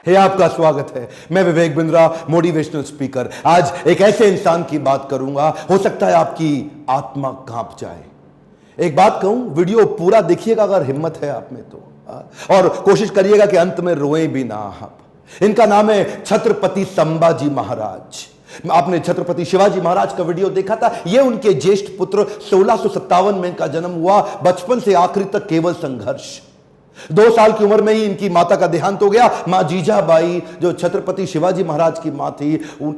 हे आपका स्वागत है। मैं विवेक बिंद्रा, मोटिवेशनल स्पीकर। आज एक ऐसे इंसान की बात करूंगा, हो सकता है आपकी आत्मा कांप जाए। एक बात कहूं, वीडियो पूरा देखिएगा अगर हिम्मत है आप में तो, और कोशिश करिएगा कि अंत में रोएं भी ना आप। इनका नाम है छत्रपति संभाजी महाराज। आपने छत्रपति शिवाजी महाराज का वीडियो देखा था। यह उनके ज्येष्ठ पुत्र 1657 में इनका जन्म हुआ। बचपन से आखिरी तक केवल संघर्ष। 2 साल की उम्र में ही इनकी माता का देहांत हो गया। मां जीजाबाई, जो छत्रपति शिवाजी महाराज की मां थी,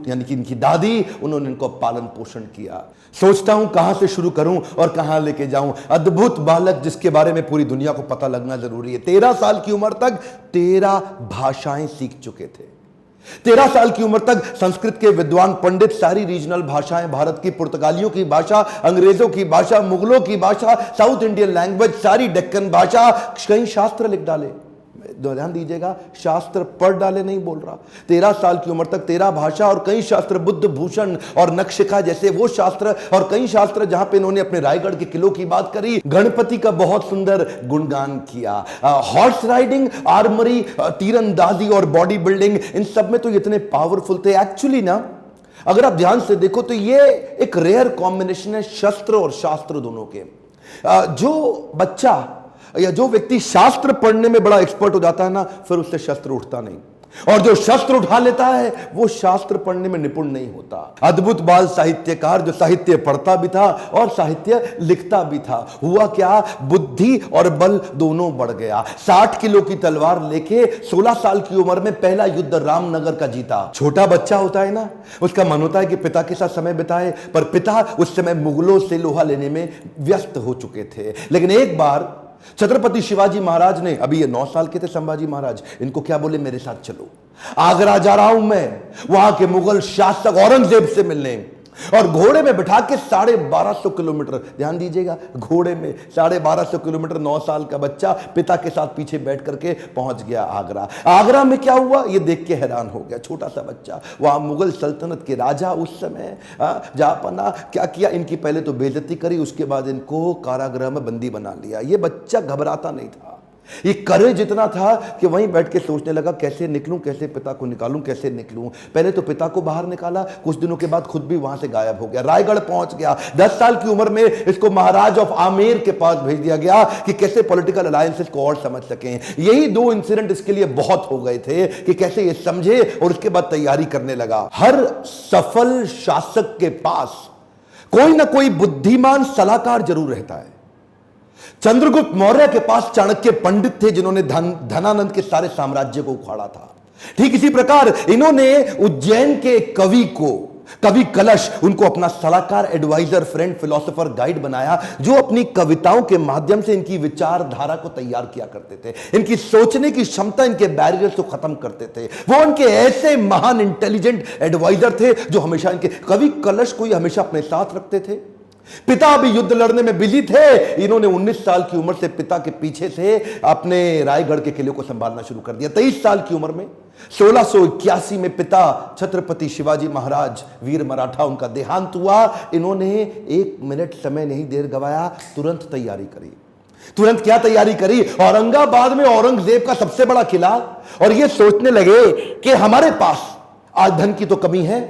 यानी कि इनकी दादी, उन्होंने इनको पालन पोषण किया। सोचता हूं कहां से शुरू करूं और कहां लेके जाऊं। अद्भुत बालक जिसके बारे में पूरी दुनिया को पता लगना जरूरी है। 13 साल की उम्र तक 13 भाषाएं सीख चुके थे। 13 साल की उम्र तक संस्कृत के विद्वान पंडित सारी रीजनल भाषाएं, भारत की पुर्तगालियों की भाषा, अंग्रेजों की भाषा, मुगलों की भाषा, साउथ इंडियन लैंग्वेज, सारी डेक्कन भाषा, कई शास्त्र लिख डाले। ध्यान दीजिएगा, शास्त्र पढ़ डाले नहीं बोल रहा। 13 साल की उम्र तक 13 भाषा और कई शास्त्र, बुद्ध भूषण और नखशिखा जैसे वो शास्त्र, और कई शास्त्र जहां पे इन्होंने अपने रायगढ़ के किलों की बात करी, गणपति का बहुत सुंदर गुणगान किया। हॉर्स राइडिंग, आर्मरी, तीरंदाजी और बॉडी बिल्डिंग, इन सब में तो इतने पावरफुल थे। एक्चुअली ना, अगर आप ध्यान से देखो तो ये एक रेयर कॉम्बिनेशन है, शस्त्र और शास्त्र दोनों के। जो बच्चा या जो व्यक्ति शास्त्र पढ़ने में बड़ा एक्सपर्ट हो जाता है ना, फिर उससे शस्त्र उठता नहीं, और जो शस्त्र उठा लेता है वो शास्त्र पढ़ने में निपुण नहीं होता। अद्भुत बाल साहित्यकार, जो साहित्य पढ़ता भी था और साहित्य लिखता भी था। हुआ क्या, बुद्धि और बल दोनों बढ़ गया। 60 किलो की तलवार लेके 16 साल की उम्र में पहला युद्ध रामनगर का जीता। छोटा बच्चा होता है ना, उसका मन होता है कि पिता के साथ समय बिताए, पर पिता उस समय मुगलों से लोहा लेने में व्यस्त हो चुके थे। लेकिन एक बार छत्रपति शिवाजी महाराज ने, अभी ये 9 साल के थे संभाजी महाराज, इनको क्या बोले, मेरे साथ चलो, आगरा जा रहा हूं मैं, वहां के मुगल शासक औरंगजेब से मिलने। और घोड़े में बिठा के 1250 किलोमीटर, ध्यान दीजिएगा, घोड़े में 1250 किलोमीटर 9 साल का बच्चा पिता के साथ पीछे बैठ करके पहुंच गया आगरा। आगरा में क्या हुआ ये देख के हैरान हो गया, छोटा सा बच्चा। वहां मुगल सल्तनत के राजा उस समय जहापना क्या किया, इनकी पहले तो बेइज्जती करी, उसके बाद इनको कारागृह में बंदी बना लिया। ये बच्चा घबराता नहीं था, ये करेज इतना था कि वहीं बैठ के सोचने लगा, कैसे निकलूं, कैसे पिता को निकालूं, कैसे निकलूं। पहले तो पिता को बाहर निकाला, कुछ दिनों के बाद खुद भी वहां से गायब हो गया, रायगढ़ पहुंच गया। 10 साल की उम्र में इसको महाराज ऑफ आमेर के पास भेज दिया गया कि कैसे पॉलिटिकल अलायंसेस को और समझ सकें। यही 2 इंसिडेंट इसके लिए बहुत हो गए थे कि कैसे ये समझे, और उसके बाद तैयारी करने लगा। हर सफल शासक के पास कोई ना कोई बुद्धिमान सलाहकार जरूर रहता है। चंद्रगुप्त मौर्य के पास चाणक्य पंडित थे, जिन्होंने धनानंद के सारे साम्राज्य को उखाड़ा था। ठीक इसी प्रकार इन्होंने उज्जैन के कवि कलश, उनको अपना सलाहकार, एडवाइजर, फ्रेंड, फिलोसोफर, गाइड बनाया, जो अपनी कविताओं के माध्यम से इनकी विचारधारा को तैयार किया करते थे, इनकी सोचने की क्षमता, इनके बैरियर्स को खत्म करते थे। वो उनके ऐसे महान इंटेलिजेंट एडवाइजर थे जो हमेशा इनके, कवि कलश को हमेशा अपने साथ रखते थे। पिता भी युद्ध लड़ने में बिजी थे, इन्होंने 19 साल की उम्र से पिता के पीछे से अपने रायगढ़ के किले को संभालना शुरू कर दिया। 23 साल की उम्र में 1681 में पिता छत्रपति शिवाजी महाराज वीर मराठा, उनका देहांत हुआ। इन्होंने 1 मिनट समय नहीं देर गवाया, तुरंत तैयारी करी। तुरंत क्या तैयारी करी, औरंगाबाद में औरंगजेब का सबसे बड़ा किला, और ये सोचने लगे कि हमारे पास आज धन की तो कमी है,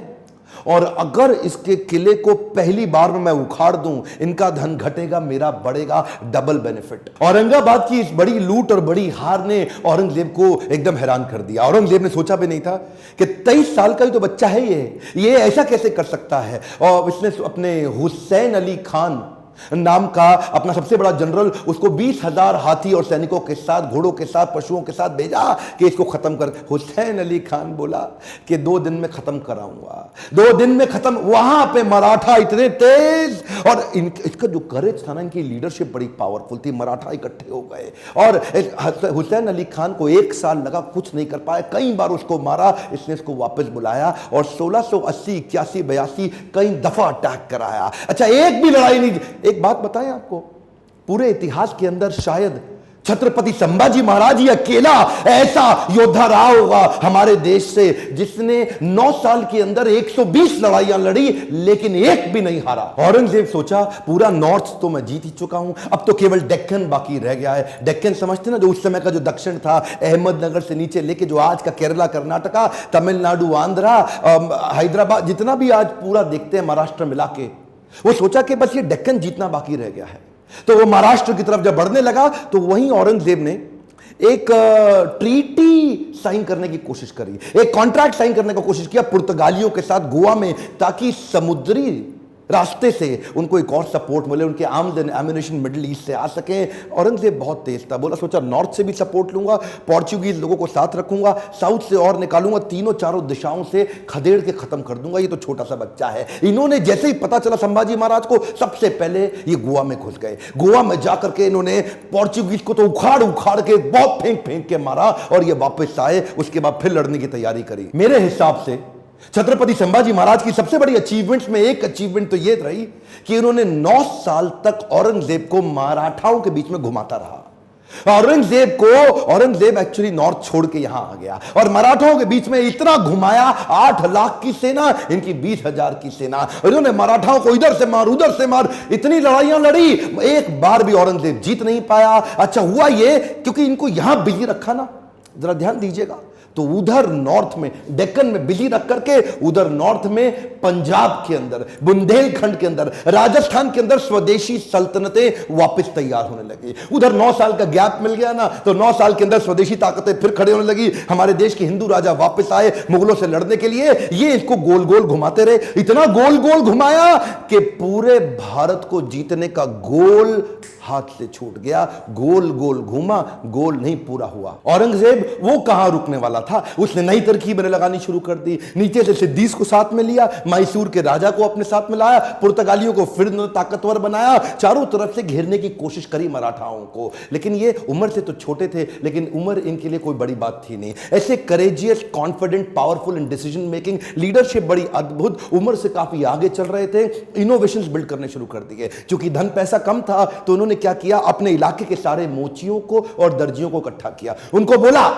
और अगर इसके किले को पहली बार में मैं उखाड़ दूं, इनका धन घटेगा, मेरा बढ़ेगा, डबल बेनिफिट। औरंगाबाद की इस बड़ी लूट और बड़ी हार ने औरंगजेब को एकदम हैरान कर दिया। औरंगजेब ने सोचा भी नहीं था कि 23 साल का ही तो बच्चा है ये ऐसा कैसे कर सकता है। और इसने अपने हुसैन अली खान नाम का अपना सबसे बड़ा जनरल, उसको 20,000 हाथी और सैनिकों के साथ, घोड़ों के साथ, पशुओं के साथ भेजा कि इसको खत्म कर। हुसैन अली खान बोला कि 2 दिन में खत्म कराऊंगा, 2 दिन में खत्म। वहां पे मराठा इतने तेज, और इसका जो करेज था ना, इनकी लीडरशिप बड़ी पावरफुल थी। मराठा इकट्ठे हो गए, और हुसैन अली खान को 1 साल लगा, कुछ नहीं कर पाया, कई बार उसको मारा। इसने इसको वापस बुलाया और 1680, 81, 82 कई दफा अटैक कराया। अच्छा, एक भी लड़ाई नहीं। एक बात बताएं आपको, पूरे इतिहास के अंदर शायद छत्रपति संभाजी महाराज ही अकेला ऐसा योद्धा रहा होगा हमारे देश से जिसने 9 साल के अंदर 120 लड़ाइयां लड़ी लेकिन एक भी नहीं हारा। औरंगजेब सोचा पूरा नॉर्थ तो मैं जीत ही चुका हूं, अब तो केवल डेक्कन बाकी रह गया है। डेक्कन समझते ना, जो उस समय का जो दक्षिण था, अहमदनगर से नीचे लेके जो आज का केरला, कर्नाटका, तमिलनाडु, आंध्रा, हैदराबाद, जितना भी आज पूरा देखते हैं महाराष्ट्र मिला के, वो सोचा कि बस ये डेक्कन जीतना बाकी रह गया है। तो वो महाराष्ट्र की तरफ जब बढ़ने लगा तो वहीं औरंगजेब ने एक ट्रीटी साइन करने की कोशिश करी, एक कॉन्ट्रैक्ट साइन करने की कोशिश किया पुर्तगालियों के साथ गोवा में, ताकि समुद्री रास्ते से उनको एक और सपोर्ट मिले, उनके arms and ammunition middle east से आ सके। औरंगजेब बहुत तेज था, बोला सोचा नॉर्थ से भी सपोर्ट लूंगा, पोर्चुगीज लोगों को साथ रखूंगा, साउथ से और निकालूंगा, तीनों चारों दिशाओं से खदेड़ के खत्म कर दूंगा, ये तो छोटा सा बच्चा है। इन्होंने जैसे ही पता चला संभाजी महाराज को, सबसे पहले ये गोवा में घुस गए। गोवा में जाकर के इन्होंने पोर्चुगीज को तो उखाड़ उखाड़ के बहुत फेंक फेंक के मारा और ये वापस आए। उसके बाद फिर लड़ने की तैयारी करी। मेरे हिसाब से छत्रपति संभाजी महाराज की सबसे बड़ी अचीवमेंट्स में एक अचीवमेंट तो यह रही कि उन्होंने 9 साल तक औरंगजेब को मराठाओं के बीच में घुमाता रहा। औरंगजेब एक्चुअली नॉर्थ छोड़ के यहां आ गया और मराठाओं के बीच में इतना घुमाया, 8 लाख की सेना, इनकी 20,000 की सेना, इन्होंने मराठाओं को इधर से मार उधर से मार, इतनी लड़ाइयां लड़ी, एक बार भी औरंगजेब जीत नहीं पाया। अच्छा हुआ ये क्योंकि इनको यहां बिजी रखा ना, जरा ध्यान दीजिएगा, तो उधर नॉर्थ में डेक्कन में बिजी रख करके उधर नॉर्थ में पंजाब के अंदर, बुंदेलखंड के अंदर, राजस्थान के अंदर स्वदेशी सल्तनतें वापस तैयार होने लगी। उधर 9 साल का गैप मिल गया ना, तो 9 साल के अंदर स्वदेशी ताकतें फिर खड़े होने लगी। हमारे देश के हिंदू राजा वापस आए मुगलों से लड़ने के लिए। ये इसको गोल गोल घुमाते रहे, इतना गोल गोल घुमाया कि पूरे भारत को जीतने का गोल हाथ से छूट गया। गोल गोल घूमा, गोल नहीं पूरा हुआ। औरंगजेब वो कहां रुकने वाला था, उसने नई तरकीबें लगानी शुरू कर दी। नीचे से सिद्दीस को साथ में लिया, मैसूर के राजा को अपने साथ में लाया, पुर्तगालियों को फिर ताकतवर बनाया, चारों तरफ से घेरने की कोशिश करी मराठाओं को। लेकिन ये उम्र से तो छोटे थे, लेकिन उम्र इनके लिए कोई बड़ी बात थी नहीं। ऐसे courageous, confident, powerful in decision making, leadership बड़ी अद्भुत, उम्र से काफी आगे चल रहे थे। इनोवेशंस बिल्ड करने शुरू कर दिए। क्योंकि धन पैसा कम था तो उन्होंने क्या किया, अपने इलाके के सारे मोचियों को और दर्जियों को इकट्ठा किया। उनको बोला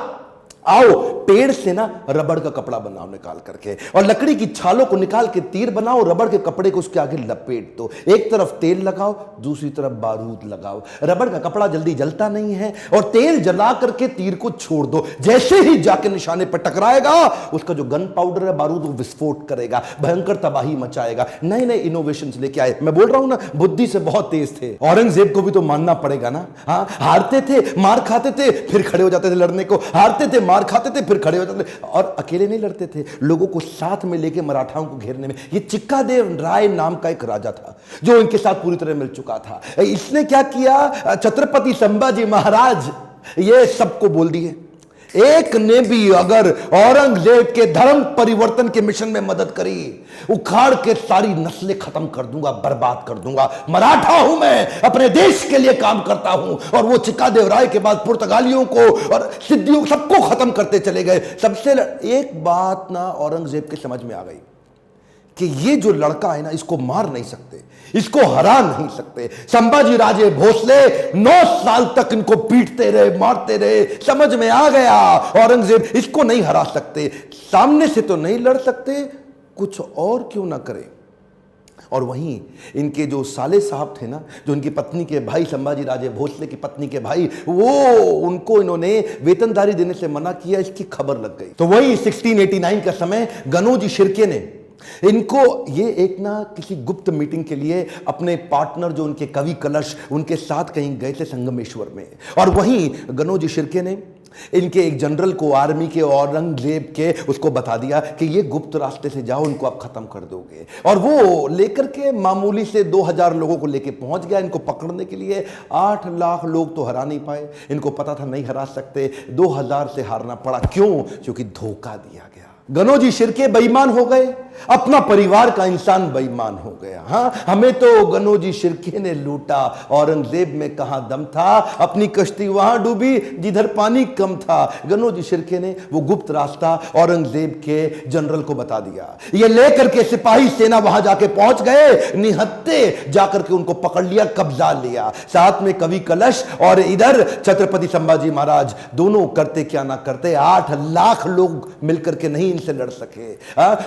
आओ पेड़ से ना रबड़ का कपड़ा बनाओ निकाल करके, और लकड़ी की छालों को निकाल के तीर बनाओ, रबड़ के कपड़े को उसके आगे लपेट दो, एक तरफ तेल लगाओ दूसरी तरफ बारूद लगाओ। रबड़ का कपड़ा जल्दी जलता नहीं है और तेल जला करके तीर को छोड़ दो, जैसे ही जाके निशाने पर टकराएगा उसका जो गन पाउडर है, बारूद, वो विस्फोट करेगा, भयंकर तबाही मचाएगा। नए नए इनोवेशंस लेके आए। मैं बोल रहा हूं ना, बुद्धि से बहुत तेज थे। औरंगजेब को भी तो मानना पड़ेगा ना। हाँ, हारते थे, मार खाते थे, फिर खड़े हो जाते थे लड़ने को, हारते थे, मार खाते थे, फिर खड़े हो जाते थे, और अकेले नहीं लड़ते थे, लोगों को साथ में लेके मराठाओं को घेरने में। ये चिक्कादेव राय नाम का एक राजा था जो इनके साथ पूरी तरह मिल चुका था। इसने क्या किया, छत्रपति संभाजी महाराज ये सबको बोल दिए, एक ने भी अगर औरंगजेब के धर्म परिवर्तन के मिशन में मदद करी, उखाड़ के सारी नस्लें खत्म कर दूंगा, बर्बाद कर दूंगा। मराठा हूं मैं, अपने देश के लिए काम करता हूं। और वो चिक्कादेव राय के बाद पुर्तगालियों को और सिद्धियों सबको खत्म करते चले गए। सबसे एक बात ना औरंगजेब के समझ में आ गई कि ये जो लड़का है ना, इसको मार नहीं सकते, इसको हरा नहीं सकते। संभाजी राजे भोसले 9 साल तक इनको पीटते रहे, मारते रहे। समझ में आ गया औरंगजेब इसको नहीं हरा सकते, सामने से तो नहीं लड़ सकते, कुछ और क्यों ना करें। और वहीं इनके जो साले साहब थे ना, जो इनकी पत्नी के भाई, संभाजी राजे भोसले की पत्नी के भाई, वो उनको इन्होंने वेतनदारी देने से मना किया, इसकी खबर लग गई। तो वही 1689 का समय, गनोजी शिर्के ने इनको ये एक ना किसी गुप्त मीटिंग के लिए अपने पार्टनर जो उनके कवि कलश, उनके साथ कहीं गए थे संगमेश्वर में। और वहीं गनोजी शिर्के ने इनके एक जनरल को, आर्मी के, औरंगजेब के, उसको बता दिया कि ये गुप्त रास्ते से जाओ, इनको आप खत्म कर दोगे। और वो लेकर के मामूली से 2000 लोगों को लेके पहुंच गया इनको पकड़ने के लिए। 8 लाख लोग तो हरा नहीं पाए, इनको पता था नहीं हरा सकते, 2000 से हारना पड़ा। क्यों? क्योंकि धोखा दिया गया। गनोजी शिर्के बेईमान हो गए, अपना परिवार का इंसान बेईमान हो गया। हाँ, हमें तो गनोजी शिर्के ने लूटा, औरंगजेब में कहां दम था, अपनी कश्ती वहां डूबी जिधर पानी कम था। गनोजी शिर्के ने वो गुप्त रास्ता औरंगजेब के जनरल को बता दिया। ये लेकर के सिपाही सेना वहां जाके पहुंच गए, निहत्ते जाकर के उनको पकड़ लिया, कब्जा लिया। साथ में कवि कलश और इधर छत्रपति संभाजी महाराज, दोनों करते क्या ना करते, 8 लाख लोग मिलकर के नहीं इनसे लड़ सके।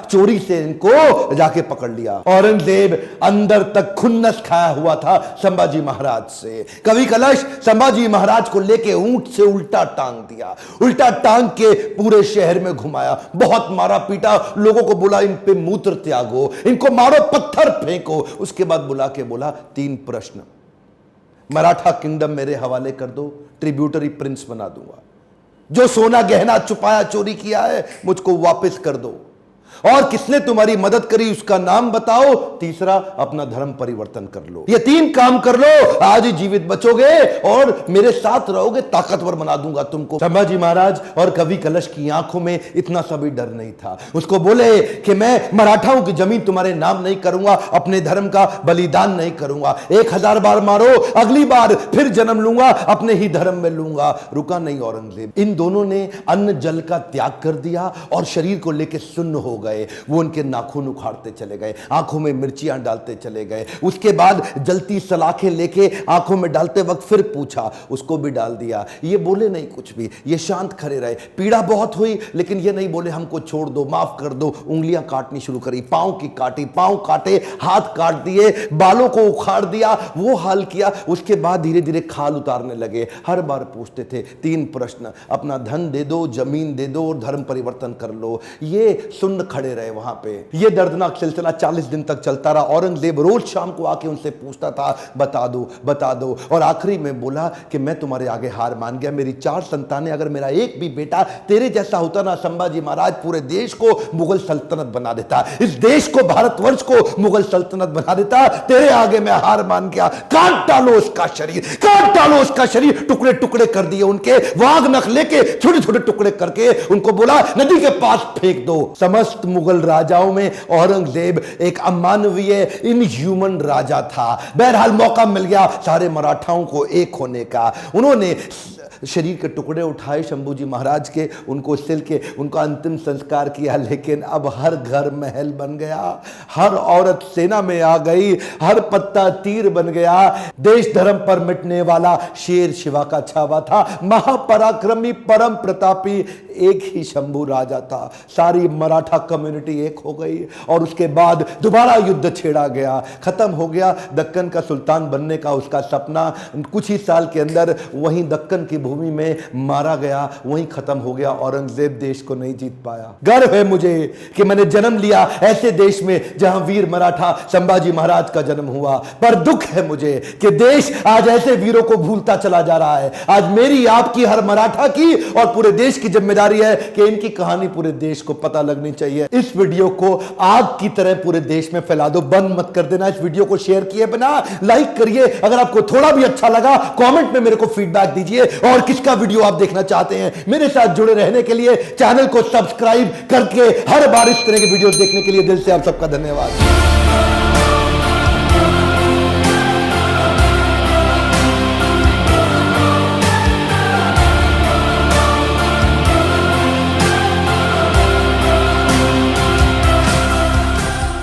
चोरी से इनको जाके पकड़ लिया। औरंगजेब अंदर तक खुन्नस खाया हुआ था संभाजी महाराज से। कवि कलश संभाजी महाराज को लेके ऊंट से उल्टा टांग दिया, उल्टा टांग के पूरे शहर में घुमाया, बहुत मारा पीटा, लोगों को बोला इन पे मूत्र त्यागो, इनको मारो, पत्थर फेंको। उसके बाद बुला के बोला 3 प्रश्न, मराठा किंगडम मेरे हवाले कर दो, ट्रिब्यूटरी प्रिंस बना दूंगा, जो सोना गहना छुपाया चोरी किया है मुझको वापस कर दो, और किसने तुम्हारी मदद करी उसका नाम बताओ, तीसरा अपना धर्म परिवर्तन कर लो। ये 3 काम कर लो, आज ही जीवित बचोगे और मेरे साथ रहोगे, ताकतवर बना दूंगा तुमको। संभाजी महाराज और कवि कलश की आंखों में इतना सा भी डर नहीं था। उसको बोले कि मैं मराठाओं की जमीन तुम्हारे नाम नहीं करूंगा, अपने धर्म का बलिदान नहीं करूंगा, 1000 बार मारो, अगली बार फिर जन्म लूंगा, अपने ही धर्म में लूंगा। रुका नहीं औरंगजेब। इन दोनों ने अन्न जल का त्याग कर दिया और शरीर को लेकर सुन्न हो गए। वो उनके नाखून उखाड़ते चले गए, आंखों में मिर्चियां डालते चले गए। उसके बाद जलती सलाखें लेके आंखों में डालते वक्त फिर पूछा, उसको भी डाल दिया। ये बोले नहीं कुछ भी, ये शांत खड़े रहे। पीड़ा बहुत हुई लेकिन ये नहीं बोले हमको छोड़ दो, माफ कर दो। उंगलियां काटनी शुरू करी, पांव की काटी, पांव काटे, हाथ काट दिए, बालों को उखाड़ दिया, वो हाल किया। उसके बाद धीरे धीरे खाल उतारने लगे। हर बार पूछते थे 3 प्रश्न, अपना धन दे दो, जमीन दे दो और धर्म परिवर्तन कर लो। ये सुन्न खड़े रहे वहां पे। ये दर्दनाक सिलसिला 40 दिन तक चलता रहा। औरंगजेब रोज शाम को आके उनसे पूछता था, बता दो बता दो, और आखिरी में बोला कि मैं तुम्हारे आगे हार मान गया, मेरी 4 संतानें, अगर मेरा एक भी बेटा तेरे जैसा होता ना संभाजी महाराज, पूरे देश को मुगल सल्तनत बना देता, इस देश को, भारतवर्ष को मुगल सल्तनत बना देता। तेरे आगे मैं हार मान गया, काट डालो उसका शरीर, काट डालो उसका शरीर। टुकड़े टुकड़े कर दिए उनके, वाघ नख लेके छोटे छोटे टुकड़े करके उनको बोला नदी के पास फेंक दो। समस्त मुगल राजाओं में औरंगजेब एक अमानवीय, इनह्यूमन राजा था। बहरहाल मौका मिल गया सारे मराठाओं को एक होने का। उन्होंने शरीर के टुकड़े उठाए शंभूजी महाराज के, उनको सिल के उनका अंतिम संस्कार किया। लेकिन अब हर घर महल बन गया, हर औरत सेना में आ गई, हर पत्ता तीर बन गया। देश धर्म पर मिटने वाला शेर शिवा का छावा था, महापराक्रमी, परम प्रतापी एक ही शंभू राजा था। सारी मराठा कम्युनिटी एक हो गई और उसके बाद दोबारा युद्ध छेड़ा गया। खत्म हो गया दक्कन का सुल्तान बनने का उसका सपना। कुछ ही साल के अंदर वहीं दक्कन की भूमि में मारा गया, वहीं खत्म हो गया। औरंगजेब देश को नहीं जीत पाया। गर्व है मुझे कि मैंने जन्म लिया ऐसे देश में जहां वीर मराठा संभाजी महाराज का जन्म हुआ, पर दुख है मुझे कि देश आज ऐसे वीरों को भूलता चला जा रहा है। आज मेरी, आपकी, हर मराठा की और पूरे देश की जिम्मेदारी है कि इनकी कहानी पूरे देश को पता लगनी चाहिए। इस वीडियो को आग की तरह पूरे देश में फैला दो, बंद मत कर देना। इस वीडियो को शेयर किए बिना लाइक करिए। अगर आपको थोड़ा भी अच्छा लगा कमेंट में मेरे को फीडबैक दीजिए, और किसका वीडियो आप देखना चाहते हैं। मेरे साथ जुड़े रहने के लिए चैनल को सब्सक्राइब करके हर बार इस तरह के वीडियोस देखने के लिए दिल से आप सबका धन्यवाद।